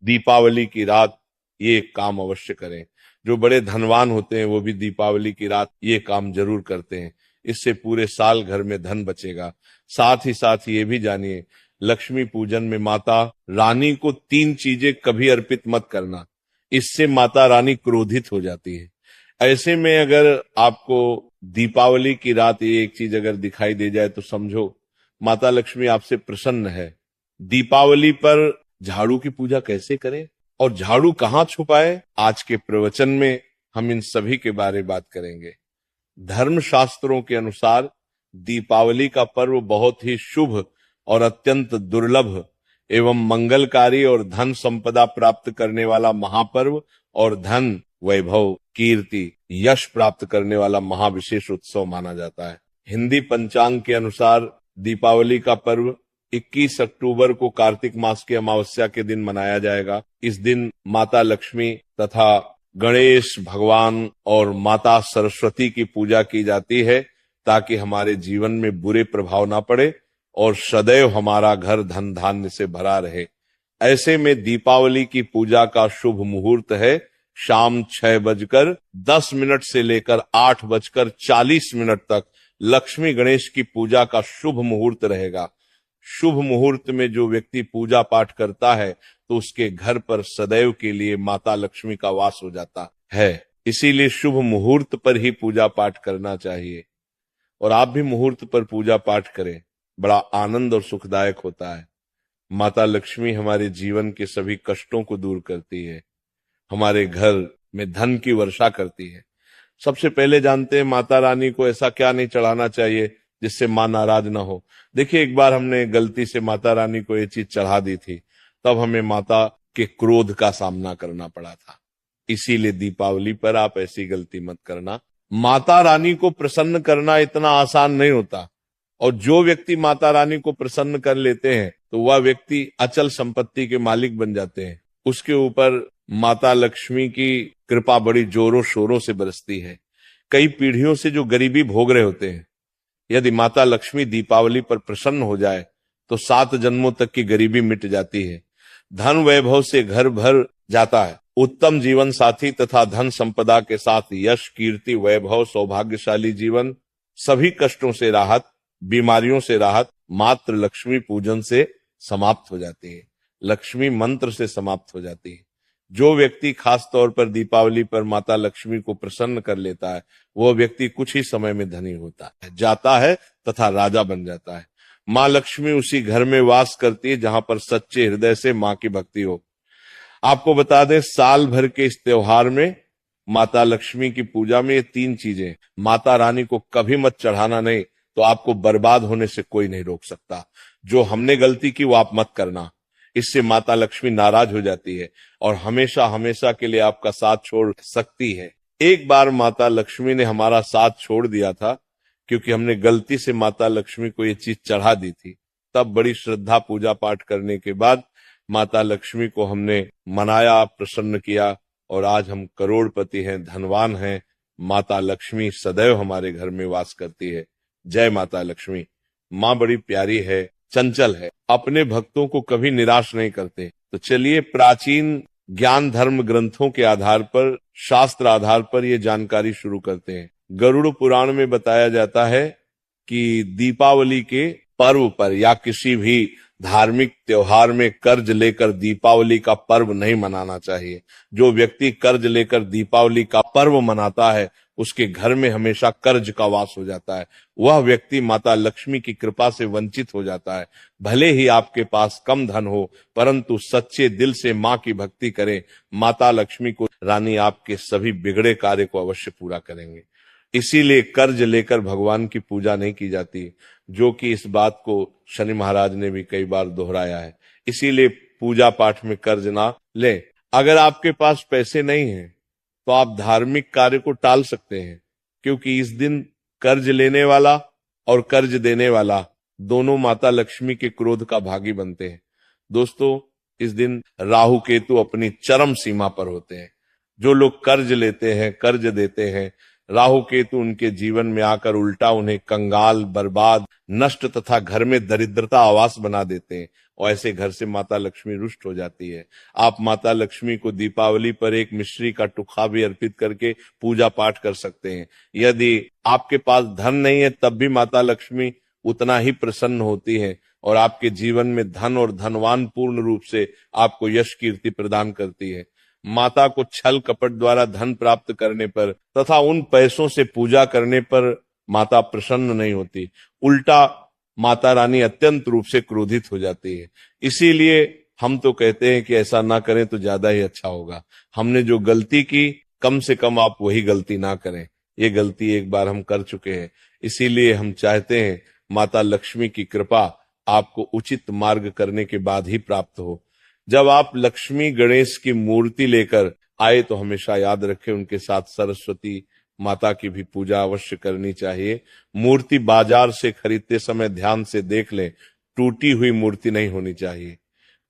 दीपावली की रात ये काम अवश्य करें। जो बड़े धनवान होते हैं वो भी दीपावली की रात ये काम जरूर करते हैं। इससे पूरे साल घर में धन बचेगा। साथ ही साथ ये भी जानिए, लक्ष्मी पूजन में माता रानी को 3 चीजें कभी अर्पित मत करना, इससे माता रानी क्रोधित हो जाती है। ऐसे में अगर आपको दीपावली की रात ये एक चीज अगर दिखाई दे जाए तो समझो माता लक्ष्मी आपसे प्रसन्न है। दीपावली पर झाड़ू की पूजा कैसे करें और झाड़ू कहाँ छुपाए, आज के प्रवचन में हम इन सभी के बारे में बात करेंगे। धर्म शास्त्रों के अनुसार दीपावली का पर्व बहुत ही शुभ और अत्यंत दुर्लभ एवं मंगलकारी और धन संपदा प्राप्त करने वाला महापर्व और धन, वैभव, कीर्ति, यश प्राप्त करने वाला महाविशेष उत्सव माना जाता है। हिंदी पंचांग के अनुसार दीपावली का पर्व 21 अक्टूबर को कार्तिक मास की अमावस्या के दिन मनाया जाएगा। इस दिन माता लक्ष्मी तथा गणेश भगवान और माता सरस्वती की पूजा की जाती है ताकि हमारे जीवन में बुरे प्रभाव ना पड़े और सदैव हमारा घर धन धान्य से भरा रहे। ऐसे में दीपावली की पूजा का शुभ मुहूर्त है शाम 6:10 से लेकर 8:40 तक लक्ष्मी गणेश की पूजा का शुभ मुहूर्त रहेगा। शुभ मुहूर्त में जो व्यक्ति पूजा पाठ करता है तो उसके घर पर सदैव के लिए माता लक्ष्मी का वास हो जाता है। इसीलिए शुभ मुहूर्त पर ही पूजा पाठ करना चाहिए और आप भी मुहूर्त पर पूजा पाठ करें, बड़ा आनंद और सुखदायक होता है। माता लक्ष्मी हमारे जीवन के सभी कष्टों को दूर करती है, हमारे घर में धन की वर्षा करती है। सबसे पहले जानते हैं माता रानी को ऐसा क्या नहीं चढ़ाना चाहिए जिससे मां नाराज ना हो। देखिए, एक बार हमने गलती से माता रानी को ये चीज चढ़ा दी थी, तब हमें माता के क्रोध का सामना करना पड़ा था। इसीलिए दीपावली पर आप ऐसी गलती मत करना। माता रानी को प्रसन्न करना इतना आसान नहीं होता और जो व्यक्ति माता रानी को प्रसन्न कर लेते हैं तो वह व्यक्ति अचल संपत्ति के मालिक बन जाते हैं। उसके ऊपर माता लक्ष्मी की कृपा बड़ी जोरों शोरों से बरसती है। कई पीढ़ियों से जो गरीबी भोग रहे होते हैं, यदि माता लक्ष्मी दीपावली पर प्रसन्न हो जाए तो 7 जन्मों तक की गरीबी मिट जाती है। धन वैभव से घर भर जाता है। उत्तम जीवन साथी तथा धन संपदा के साथ यश, कीर्ति, वैभव, सौभाग्यशाली जीवन, सभी कष्टों से राहत, बीमारियों से राहत मात्र लक्ष्मी पूजन से समाप्त हो जाती है, लक्ष्मी मंत्र से समाप्त हो जाती है। जो व्यक्ति खास तौर पर दीपावली पर माता लक्ष्मी को प्रसन्न कर लेता है वह व्यक्ति कुछ ही समय में धनी होता है, जाता है तथा राजा बन जाता है। माँ लक्ष्मी उसी घर में वास करती है जहां पर सच्चे हृदय से माँ की भक्ति हो। आपको बता दें, साल भर के इस त्योहार में माता लक्ष्मी की पूजा में ये 3 चीजें, माता रानी को कभी मत चढ़ाना नहीं तो आपको बर्बाद होने से कोई नहीं रोक सकता। जो हमने गलती की वो आप मत करना, इससे माता लक्ष्मी नाराज हो जाती है और हमेशा हमेशा के लिए आपका साथ छोड़ सकती है। एक बार माता लक्ष्मी ने हमारा साथ छोड़ दिया था क्योंकि हमने गलती से माता लक्ष्मी को ये चीज चढ़ा दी थी। तब बड़ी श्रद्धा पूजा पाठ करने के बाद माता लक्ष्मी को हमने मनाया, प्रसन्न किया और आज हम करोड़पति हैं, धनवान हैं। माता लक्ष्मी सदैव हमारे घर में वास करती है। जय माता लक्ष्मी। माँ बड़ी प्यारी है, चंचल है, अपने भक्तों को कभी निराश नहीं करते। तो चलिए प्राचीन ज्ञान धर्म ग्रंथों के आधार पर, शास्त्र आधार पर ये जानकारी शुरू करते हैं। गरुड़ पुराण में बताया जाता है कि दीपावली के पर्व पर या किसी भी धार्मिक त्योहार में कर्ज लेकर दीपावली का पर्व नहीं मनाना चाहिए। जो व्यक्ति कर्ज लेकर दीपावली का पर्व मनाता है उसके घर में हमेशा कर्ज का वास हो जाता है। वह व्यक्ति माता लक्ष्मी की कृपा से वंचित हो जाता है। भले ही आपके पास कम धन हो परंतु सच्चे दिल से माँ की भक्ति करें, माता लक्ष्मी को रानी आपके सभी बिगड़े कार्य को अवश्य पूरा करेंगे। इसीलिए कर्ज लेकर भगवान की पूजा नहीं की जाती, जो कि इस बात को शनि महाराज ने भी कई बार दोहराया है। इसीलिए पूजा पाठ में कर्ज ना लें। अगर आपके पास पैसे नहीं हैं तो आप धार्मिक कार्य को टाल सकते हैं, क्योंकि इस दिन कर्ज लेने वाला और कर्ज देने वाला दोनों माता लक्ष्मी के क्रोध का भागी बनते हैं। दोस्तों, इस दिन राहु केतु अपनी चरम सीमा पर होते हैं। जो लोग कर्ज लेते हैं, कर्ज देते हैं, राहु केतु उनके जीवन में आकर उल्टा उन्हें कंगाल, बर्बाद, नष्ट तथा घर में दरिद्रता आवास बना देते हैं और ऐसे घर से माता लक्ष्मी रुष्ट हो जाती है। आप माता लक्ष्मी को दीपावली पर एक मिश्री का टुकड़ा भी अर्पित करके पूजा पाठ कर सकते हैं। यदि आपके पास धन नहीं है तब भी माता लक्ष्मी उतना ही प्रसन्न होती है और आपके जीवन में धन और धनवान पूर्ण रूप से आपको यश कीर्ति प्रदान करती है। माता को छल कपट द्वारा धन प्राप्त करने पर तथा उन पैसों से पूजा करने पर माता प्रसन्न नहीं होती, उल्टा माता रानी अत्यंत रूप से क्रोधित हो जाती है। इसीलिए हम तो कहते हैं कि ऐसा ना करें तो ज्यादा ही अच्छा होगा। हमने जो गलती की कम से कम आप वही गलती ना करें। ये गलती एक बार हम कर चुके हैं, इसीलिए हम चाहते हैं माता लक्ष्मी की कृपा आपको उचित मार्ग करने के बाद ही प्राप्त हो। जब आप लक्ष्मी गणेश की मूर्ति लेकर आए तो हमेशा याद रखें उनके साथ सरस्वती माता की भी पूजा अवश्य करनी चाहिए। मूर्ति बाजार से खरीदते समय ध्यान से देख लें, टूटी हुई मूर्ति नहीं होनी चाहिए।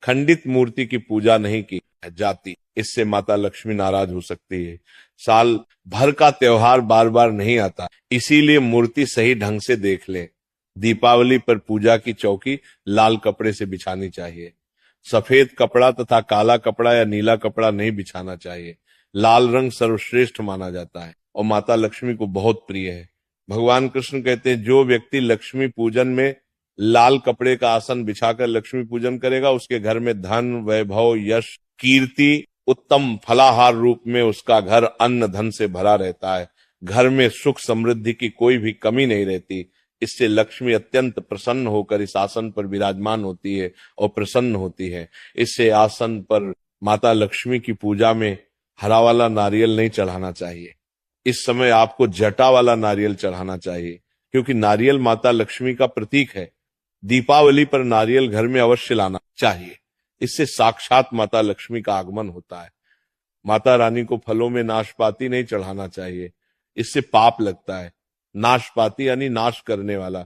खंडित मूर्ति की पूजा नहीं की जाती, इससे माता लक्ष्मी नाराज हो सकती है। साल भर का त्योहार बार बार नहीं आता, इसीलिए मूर्ति सही ढंग से देख लें। दीपावली पर पूजा की चौकी लाल कपड़े से बिछानी चाहिए। सफेद कपड़ा तथा काला कपड़ा या नीला कपड़ा नहीं बिछाना चाहिए। लाल रंग सर्वश्रेष्ठ माना जाता है और माता लक्ष्मी को बहुत प्रिय है। भगवान कृष्ण कहते हैं जो व्यक्ति लक्ष्मी पूजन में लाल कपड़े का आसन बिछाकर लक्ष्मी पूजन करेगा उसके घर में धन, वैभव, यश, कीर्ति, उत्तम फलाहार रूप में उसका घर अन्न धन से भरा रहता है। घर में सुख समृद्धि की कोई भी कमी नहीं रहती। इससे लक्ष्मी अत्यंत प्रसन्न होकर इस आसन पर विराजमान होती है और प्रसन्न होती है। इससे आसन पर माता लक्ष्मी की पूजा में हरा वाला नारियल नहीं चढ़ाना चाहिए। इस समय आपको जटा वाला नारियल चढ़ाना चाहिए, क्योंकि नारियल माता लक्ष्मी का प्रतीक है। दीपावली पर नारियल घर में अवश्य लाना चाहिए, इससे साक्षात माता लक्ष्मी का आगमन होता है। माता रानी को फलों में नाशपाती नहीं चढ़ाना चाहिए, इससे पाप लगता है। नाशपाती यानी नाश करने वाला,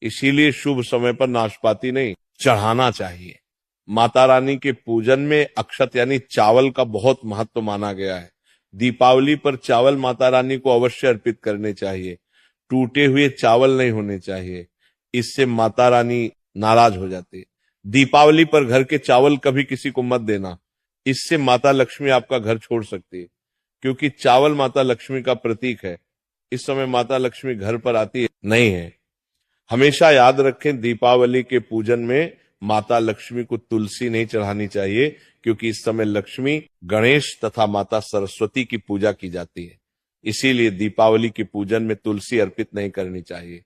इसीलिए शुभ समय पर नाशपाती नहीं चढ़ाना चाहिए। माता रानी के पूजन में अक्षत यानी चावल का बहुत महत्व माना गया है। दीपावली पर चावल माता रानी को अवश्य अर्पित करने चाहिए। टूटे हुए चावल नहीं होने चाहिए, इससे माता रानी नाराज हो जाती है। दीपावली पर घर के चावल कभी किसी को मत देना, इससे माता लक्ष्मी आपका घर छोड़ सकती है, क्योंकि चावल माता लक्ष्मी का प्रतीक है। इस समय माता लक्ष्मी घर पर आती नहीं है। हमेशा याद रखें दीपावली के पूजन में माता लक्ष्मी को तुलसी नहीं चढ़ानी चाहिए, क्योंकि इस समय लक्ष्मी, गणेश तथा माता सरस्वती की पूजा की जाती है। इसीलिए दीपावली के पूजन में तुलसी अर्पित नहीं करनी चाहिए।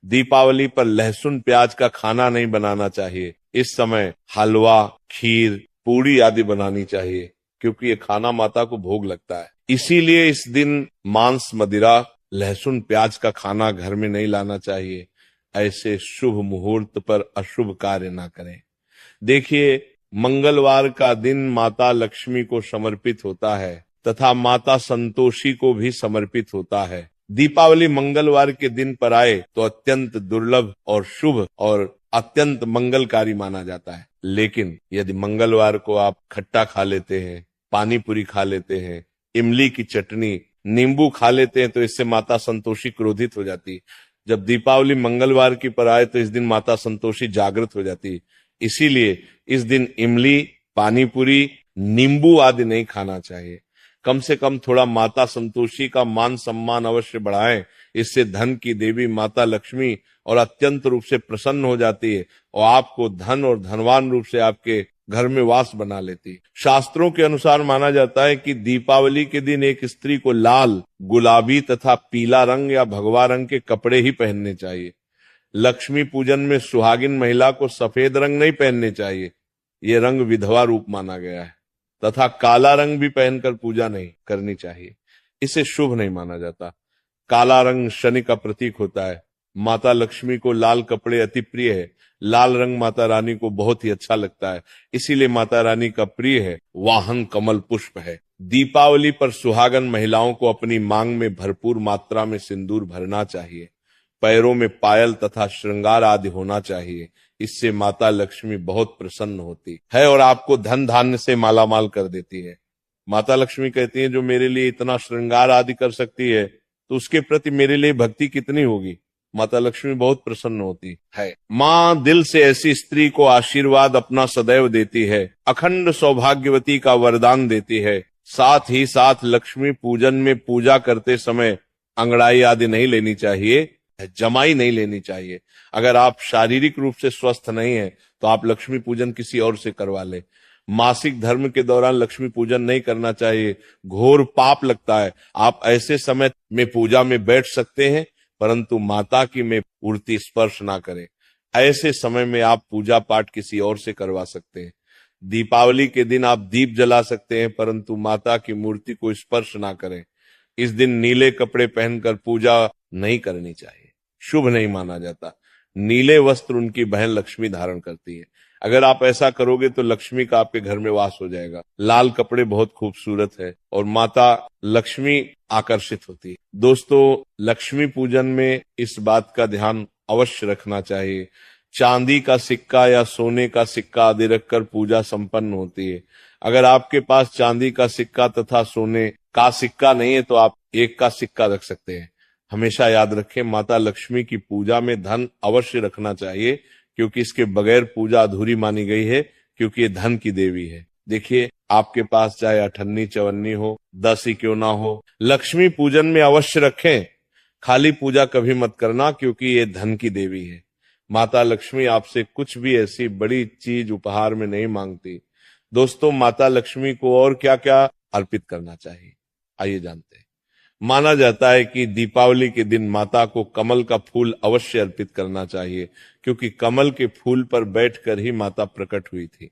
दीपावली पर लहसुन प्याज का खाना नहीं बनाना चाहिए। इस समय हलवा, खीर, पूड़ी आदि बनानी चाहिए, क्योंकि ये खाना माता को भोग लगता है। इसीलिए इस दिन मांस, मदिरा, लहसुन प्याज का खाना घर में नहीं लाना चाहिए। ऐसे शुभ मुहूर्त पर अशुभ कार्य ना करें। देखिए, मंगलवार का दिन माता लक्ष्मी को समर्पित होता है तथा माता संतोषी को भी समर्पित होता है। दीपावली मंगलवार के दिन पर आए तो अत्यंत दुर्लभ और शुभ और अत्यंत मंगलकारी माना जाता है। लेकिन यदि मंगलवार को आप खट्टा खा लेते हैं, पानी पूरी खा लेते हैं, इमली की चटनी, नींबू खा लेते हैं तो इससे माता संतोषी क्रोधित हो जाती है। जब दीपावली मंगलवार की पर आए तो इस दिन माता संतोषी जागृत हो जाती है। इसीलिए इस दिन इमली, पानी पूरी, नींबू आदि नहीं खाना चाहिए। कम से कम थोड़ा माता संतोषी का मान सम्मान अवश्य बढ़ाएं। इससे धन की देवी माता लक्ष्मी और अत्यंत रूप से प्रसन्न हो जाती है और आपको धन और धनवान रूप से आपके घर में वास बना लेती। शास्त्रों के अनुसार माना जाता है कि दीपावली के दिन एक स्त्री को लाल, गुलाबी तथा पीला रंग या भगवा रंग के कपड़े ही पहनने चाहिए। लक्ष्मी पूजन में सुहागिन महिला को सफेद रंग नहीं पहनने चाहिए, ये रंग विधवा रूप माना गया है। तथा काला रंग भी पहनकर पूजा नहीं करनी चाहिए, इसे शुभ नहीं माना जाता। काला रंग शनि का प्रतीक होता है। माता लक्ष्मी को लाल कपड़े अति प्रिय है। लाल रंग माता रानी को बहुत ही अच्छा लगता है, इसीलिए माता रानी का प्रिय है वाहन कमल पुष्प है। दीपावली पर सुहागन महिलाओं को अपनी मांग में भरपूर मात्रा में सिंदूर भरना चाहिए। पैरों में पायल तथा श्रृंगार आदि होना चाहिए, इससे माता लक्ष्मी बहुत प्रसन्न होती है और आपको धन धान्य से मालामाल कर देती है। माता लक्ष्मी कहती है जो मेरे लिए इतना श्रृंगार आदि कर सकती है तो उसके प्रति मेरे लिए भक्ति कितनी होगी। माता लक्ष्मी बहुत प्रसन्न होती है। माँ दिल से ऐसी स्त्री को आशीर्वाद अपना सदैव देती है, अखंड सौभाग्यवती का वरदान देती है। साथ ही साथ लक्ष्मी पूजन में पूजा करते समय अंगड़ाई आदि नहीं लेनी चाहिए, जमाई नहीं लेनी चाहिए। अगर आप शारीरिक रूप से स्वस्थ नहीं है तो आप लक्ष्मी पूजन किसी और से करवा ले। मासिक धर्म के दौरान लक्ष्मी पूजन नहीं करना चाहिए, घोर पाप लगता है। आप ऐसे समय में पूजा में बैठ सकते हैं, परंतु माता की में मूर्ति स्पर्श ना करें। ऐसे समय में आप पूजा पाठ किसी और से करवा सकते हैं। दीपावली के दिन आप दीप जला सकते हैं, परंतु माता की मूर्ति को स्पर्श ना करें। इस दिन नीले कपड़े पहनकर पूजा नहीं करनी चाहिए, शुभ नहीं माना जाता। नीले वस्त्र उनकी बहन लक्ष्मी धारण करती है। अगर आप ऐसा करोगे तो लक्ष्मी का आपके घर में वास हो जाएगा। लाल कपड़े बहुत खूबसूरत है और माता लक्ष्मी आकर्षित होती है। दोस्तों, लक्ष्मी पूजन में इस बात का ध्यान अवश्य रखना चाहिए, चांदी का सिक्का या सोने का सिक्का आदि रखकर पूजा संपन्न होती है। अगर आपके पास चांदी का सिक्का तथा सोने का सिक्का नहीं है तो आप एक का सिक्का रख सकते हैं। हमेशा याद रखें, माता लक्ष्मी की पूजा में धन अवश्य रखना चाहिए, क्योंकि इसके बगैर पूजा अधूरी मानी गई है, क्योंकि ये धन की देवी है। देखिए, आपके पास चाहे अठन्नी चवन्नी हो, 10 ही क्यों ना हो, लक्ष्मी पूजन में अवश्य रखें। खाली पूजा कभी मत करना, क्योंकि ये धन की देवी है। माता लक्ष्मी आपसे कुछ भी ऐसी बड़ी चीज उपहार में नहीं मांगती। दोस्तों, माता लक्ष्मी को और क्या क्या अर्पित करना चाहिए, आइए जानते हैं। माना जाता है कि दीपावली के दिन माता को कमल का फूल अवश्य अर्पित करना चाहिए, क्योंकि कमल के फूल पर बैठकर ही माता प्रकट हुई थी।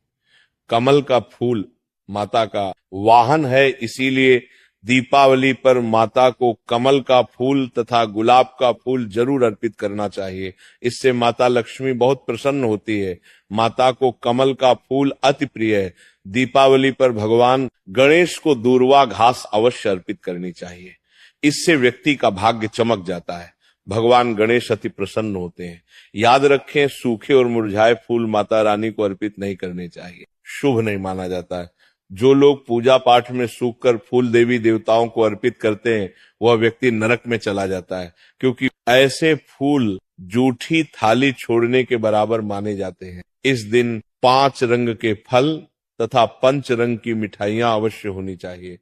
कमल का फूल माता का वाहन है, इसीलिए दीपावली पर माता को कमल का फूल तथा गुलाब का फूल जरूर अर्पित करना चाहिए। इससे माता लक्ष्मी बहुत प्रसन्न होती है। माता को कमल का फूल अति प्रिय है। दीपावली पर भगवान गणेश को दूर्वा घास अवश्य अर्पित करनी चाहिए। इससे व्यक्ति का भाग्य चमक जाता है। भगवान गणेश अति प्रसन्न होते हैं। याद रखें, सूखे और मुरझाए फूल माता रानी को अर्पित नहीं करने चाहिए, शुभ नहीं माना जाता है। जो लोग पूजा पाठ में सूखकर फूल देवी देवताओं को अर्पित करते हैं, वह व्यक्ति नरक में चला जाता है, क्योंकि ऐसे फूल जूठी थाली छोड़ने के बराबर माने जाते हैं। इस दिन 5 रंग के फल तथा 5 रंग की मिठाइयां अवश्य होनी चाहिए।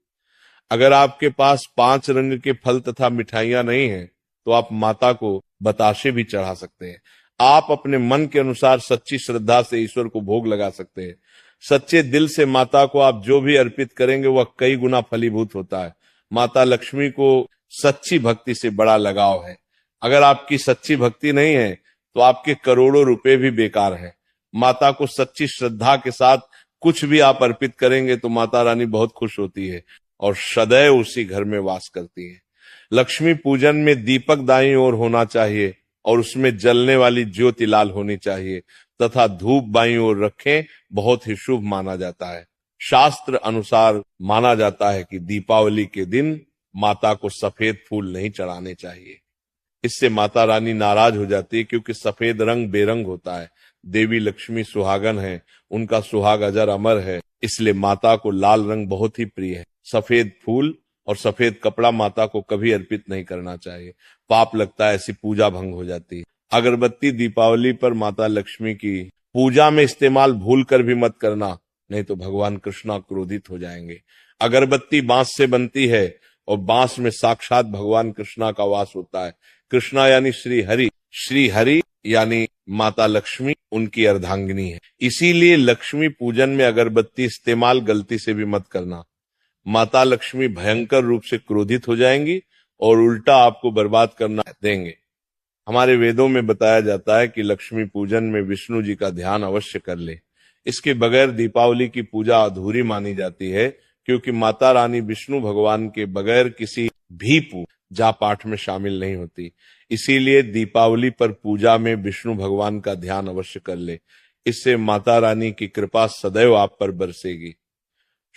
अगर आपके पास 5 रंग के फल तथा मिठाइयां नहीं है तो आप माता को बताशे भी चढ़ा सकते हैं। आप अपने मन के अनुसार सच्ची श्रद्धा से ईश्वर को भोग लगा सकते हैं। सच्चे दिल से माता को आप जो भी अर्पित करेंगे वह कई गुना फलीभूत होता है। माता लक्ष्मी को सच्ची भक्ति से बड़ा लगाव है। अगर आपकी सच्ची भक्ति नहीं है तो आपके करोड़ों रुपए भी बेकार है। माता को सच्ची श्रद्धा के साथ कुछ भी आप अर्पित करेंगे तो माता रानी बहुत खुश होती है और सदैव उसी घर में वास करती है। लक्ष्मी पूजन में दीपक दाईं ओर होना चाहिए और उसमें जलने वाली ज्योति लाल होनी चाहिए तथा धूप बाईं ओर रखें, बहुत ही शुभ माना जाता है। शास्त्र अनुसार माना जाता है कि दीपावली के दिन माता को सफेद फूल नहीं चढ़ाने चाहिए। इससे माता रानी नाराज हो जाती है, क्योंकि सफेद रंग बेरंग होता है। देवी लक्ष्मी सुहागन है, उनका सुहाग अजर अमर है, इसलिए माता को लाल रंग बहुत ही प्रिय है। सफेद फूल और सफेद कपड़ा माता को कभी अर्पित नहीं करना चाहिए, पाप लगता है, ऐसी पूजा भंग हो जाती है। अगरबत्ती दीपावली पर माता लक्ष्मी की पूजा में इस्तेमाल भूल कर भी मत करना, नहीं तो भगवान कृष्णा क्रोधित हो जाएंगे। अगरबत्ती बांस से बनती है और बांस में साक्षात भगवान कृष्णा का वास होता है। कृष्णा यानी श्री हरि यानी माता लक्ष्मी उनकी अर्धांगिनी है। इसीलिए लक्ष्मी पूजन में अगरबत्ती इस्तेमाल गलती से भी मत करना। माता लक्ष्मी भयंकर रूप से क्रोधित हो जाएंगी और उल्टा आपको बर्बाद करना देंगे। हमारे वेदों में बताया जाता है कि लक्ष्मी पूजन में विष्णु जी का ध्यान अवश्य कर ले। इसके बगैर दीपावली की पूजा अधूरी मानी जाती है, क्योंकि माता रानी विष्णु भगवान के बगैर किसी भी पूजा पाठ में शामिल नहीं होती। इसीलिए दीपावली पर पूजा में विष्णु भगवान का ध्यान अवश्य कर ले। इससे माता रानी की कृपा सदैव आप पर बरसेगी।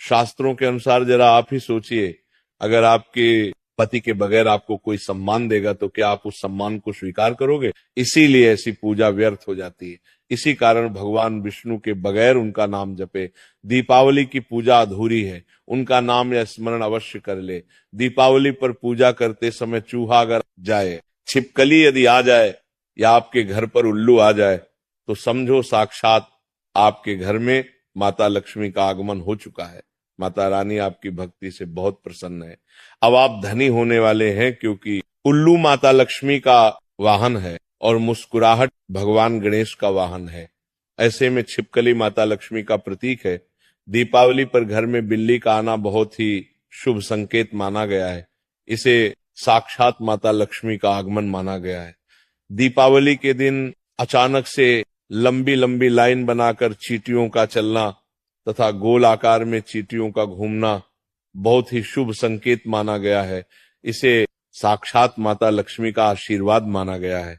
शास्त्रों के अनुसार जरा आप ही सोचिए, अगर आपके पति के बगैर आपको कोई सम्मान देगा तो क्या आप उस सम्मान को स्वीकार करोगे? इसीलिए ऐसी पूजा व्यर्थ हो जाती है। इसी कारण भगवान विष्णु के बगैर उनका नाम जपे। दीपावली की पूजा अधूरी है, उनका नाम या स्मरण अवश्य कर ले। दीपावली पर पूजा करते समय चूहा अगर जाए छिपकली यदि आ जाए या आपके घर पर उल्लू आ जाए तो समझो साक्षात आपके घर में माता लक्ष्मी का आगमन हो चुका है। माता रानी आपकी भक्ति से बहुत प्रसन्न है। अब आप धनी होने वाले हैं, क्योंकि उल्लू माता लक्ष्मी का वाहन है और मुस्कुराहट भगवान गणेश का वाहन है। ऐसे में छिपकली माता लक्ष्मी का प्रतीक है। दीपावली पर घर में बिल्ली का आना बहुत ही शुभ संकेत माना गया है। इसे साक्षात माता लक्ष्मी का आगमन माना गया है। दीपावली के दिन अचानक से लंबी लंबी लाइन बनाकर चींटियों का चलना तथा गोल आकार में चींटियों का घूमना बहुत ही शुभ संकेत माना गया है। इसे साक्षात माता लक्ष्मी का आशीर्वाद माना गया है।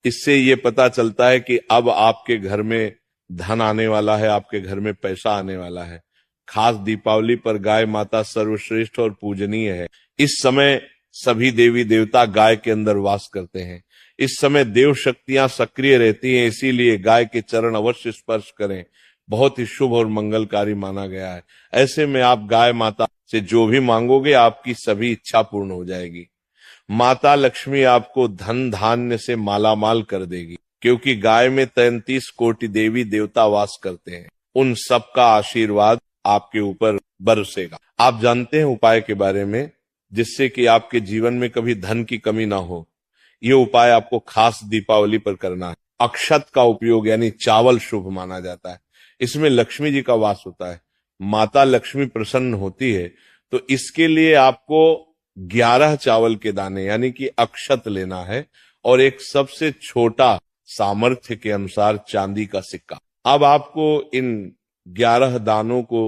इससे ये पता चलता है कि अब आपके घर में धन आने वाला है, आपके घर में पैसा आने वाला है। खास दीपावली पर गाय माता सर्वश्रेष्ठ और पूजनीय है। इस समय सभी देवी देवता गाय के अंदर वास करते हैं। इस समय देव शक्तियां सक्रिय रहती हैं, इसीलिए गाय के चरण अवश्य स्पर्श करें। बहुत ही शुभ और मंगलकारी माना गया है। ऐसे में आप गाय माता से जो भी मांगोगे आपकी सभी इच्छा पूर्ण हो जाएगी। माता लक्ष्मी आपको धन धान्य से मालामाल कर देगी, क्योंकि गाय में 33 कोटि देवी देवता वास करते हैं। उन सब का आशीर्वाद आपके ऊपर बरसेगा। आप जानते हैं उपाय के बारे में, जिससे कि आपके जीवन में कभी धन की कमी ना हो। ये उपाय आपको खास दीपावली पर करना है। अक्षत का उपयोग यानी चावल शुभ माना जाता है। इसमें लक्ष्मी जी का वास होता है। माता लक्ष्मी प्रसन्न होती है, तो इसके लिए आपको 11 चावल के दाने यानी कि अक्षत लेना है और एक सबसे छोटा सामर्थ्य के अनुसार चांदी का सिक्का। अब आपको इन 11 दानों को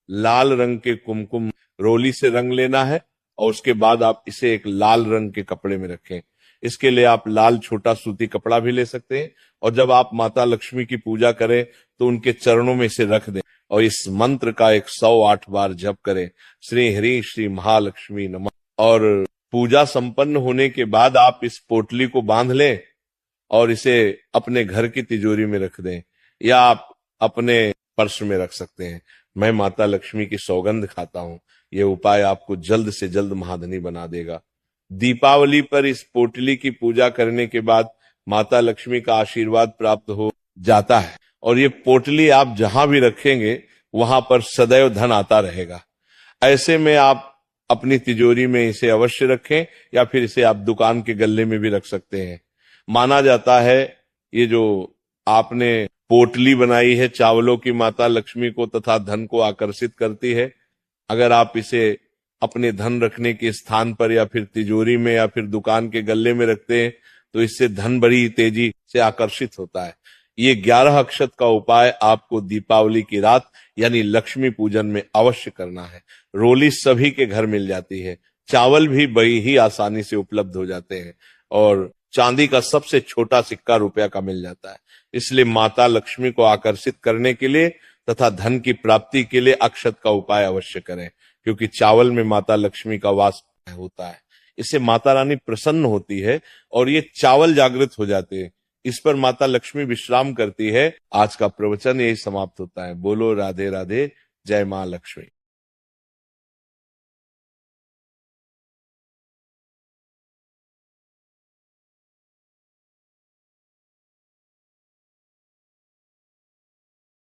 लाल रंग के कुमकुम रोली से रंग लेना है और उसके बाद आप इसे एक लाल रंग के कपड़े में रखें। इसके लिए आप लाल छोटा सूती कपड़ा भी ले सकते हैं और जब आप माता लक्ष्मी की पूजा करें तो उनके चरणों में इसे रख दें और इस मंत्र का 108 बार जप करें, श्री हरि श्री महालक्ष्मी नमः। और पूजा संपन्न होने के बाद आप इस पोटली को बांध लें और इसे अपने घर की तिजोरी में रख दें या आप अपने पर्स में रख सकते हैं। मैं माता लक्ष्मी की सौगंध खाता हूं, यह उपाय आपको जल्द से जल्द महाधनी बना देगा। दीपावली पर इस पोटली की पूजा करने के बाद माता लक्ष्मी का आशीर्वाद प्राप्त हो जाता है और ये पोटली आप जहां भी रखेंगे वहां पर सदैव धन आता रहेगा। ऐसे में आप अपनी तिजोरी में इसे अवश्य रखें या फिर इसे आप दुकान के गल्ले में भी रख सकते हैं। माना जाता है ये जो आपने पोटली बनाई है चावलों की माता लक्ष्मी को तथा धन को आकर्षित करती है। अगर आप इसे अपने धन रखने के स्थान पर या फिर तिजोरी में या फिर दुकान के गल्ले में रखते हैं तो इससे धन बड़ी तेजी से आकर्षित होता है। ये 11 अक्षत का उपाय आपको दीपावली की रात यानी लक्ष्मी पूजन में अवश्य करना है। रोली सभी के घर मिल जाती है, चावल भी बड़ी ही आसानी से उपलब्ध हो जाते हैं और चांदी का सबसे छोटा सिक्का रुपया का मिल जाता है। इसलिए माता लक्ष्मी को आकर्षित करने के लिए तथा धन की प्राप्ति के लिए अक्षत का उपाय अवश्य करें, क्योंकि चावल में माता लक्ष्मी का वास होता है। इससे माता रानी प्रसन्न होती है और ये चावल जागृत हो जाते हैं। इस पर माता लक्ष्मी विश्राम करती है। आज का प्रवचन यही समाप्त होता है। बोलो राधे राधे, जय मां लक्ष्मी।